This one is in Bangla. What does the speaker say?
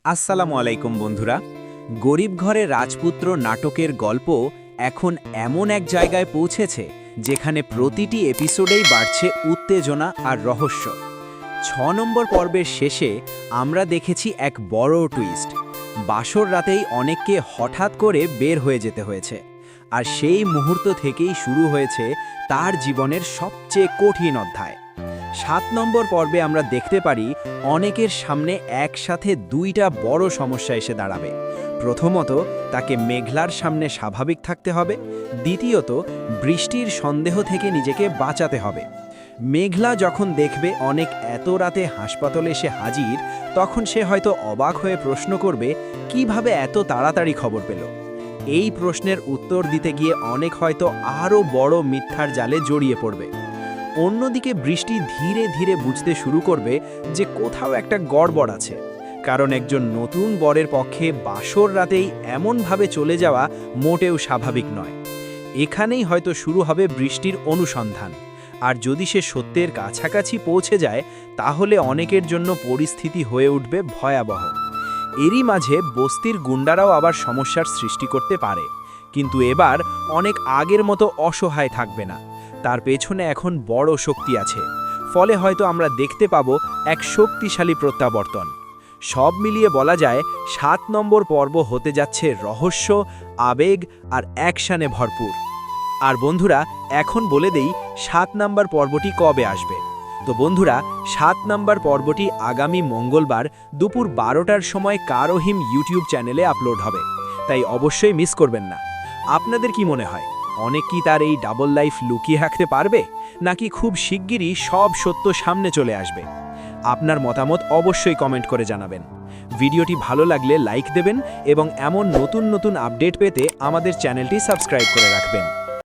আসসালামু আলাইকুম বন্ধুরা। গরিব ঘরে রাজপুত্র নাটকের গল্প এখন এমন এক জায়গায় পৌঁছেছে যেখানে প্রতিটি এপিসোডেই বাড়ছে উত্তেজনা আর রহস্য। 6 নম্বর পর্বের শেষে আমরা দেখেছি এক বড় টুইস্ট। বাসর রাতেই অনেককে হঠাৎ করে বের হয়ে যেতে হয়েছে, আর সেই মুহূর্ত থেকেই শুরু হয়েছে তার জীবনের সবচেয়ে কঠিন অধ্যায়। 7 নম্বর পর্বে আমরা দেখতে পারি অনেকের সামনে একসাথে দুইটা বড় সমস্যা এসে দাঁড়াবে। প্রথমত, তাকে মেঘলার সামনে স্বাভাবিক থাকতে হবে। দ্বিতীয়ত, বৃষ্টির সন্দেহ থেকে নিজেকে বাঁচাতে হবে। মেঘলা যখন দেখবে অনেক এত রাতে হাসপাতালে এসে হাজির, তখন সে হয়তো অবাক হয়ে প্রশ্ন করবে, কিভাবে এত তাড়াতাড়ি খবর পেল। এই প্রশ্নের উত্তর দিতে গিয়ে অনেক হয়তো আরও বড় মিথ্যার জালে জড়িয়ে পড়বে। অন্যদিকে বৃষ্টি ধীরে ধীরে বুঝতে শুরু করবে যে কোথাও একটা গড়বড় আছে, কারণ একজন নতুন বরের পক্ষে বাসর রাতেই এমনভাবে চলে যাওয়া মোটেও স্বাভাবিক নয়। এখানেই হয়তো শুরু হবে বৃষ্টির অনুসন্ধান, আর যদি সে সত্যের কাছাকাছি পৌঁছে যায় তাহলে অনেকের জন্য পরিস্থিতি হয়ে উঠবে ভয়াবহ। এরই মাঝে বস্তির গুন্ডারাও আবার সমস্যার সৃষ্টি করতে পারে, কিন্তু এবার অনেক আগের মতো অসহায় থাকবে না। তার পেছনে এখন বড় শক্তি আছে, ফলে হয়তো আমরা দেখতে পাব এক শক্তিশালী প্রত্যাবর্তন। সব মিলিয়ে বলা যায় 7 নম্বর পর্ব হতে যাচ্ছে রহস্য, আবেগ আর অ্যাকশনে ভরপুর। আর বন্ধুরা, এখন বলে দেই 7 নম্বর পর্বটি কবে আসবে। তো বন্ধুরা, 7 নম্বর পর্বটি আগামী মঙ্গলবার দুপুর 12টার সময় কারোহিম ইউটিউব চ্যানেলে আপলোড হবে, তাই অবশ্যই মিস করবেন না। আপনাদের কি মনে হয়, অনেক কি তার এই ডাবল লাইফ লুকিয়ে রাখতে পারবে, নাকি খুব শিগগিরই সব সত্য সামনে চলে আসবে? আপনার মতামত অবশ্যই কমেন্ট করে জানাবেন। ভিডিওটি ভালো লাগলে লাইক দেবেন এবং এমন নতুন নতুন আপডেট পেতে আমাদের চ্যানেলটি সাবস্ক্রাইব করে রাখবেন।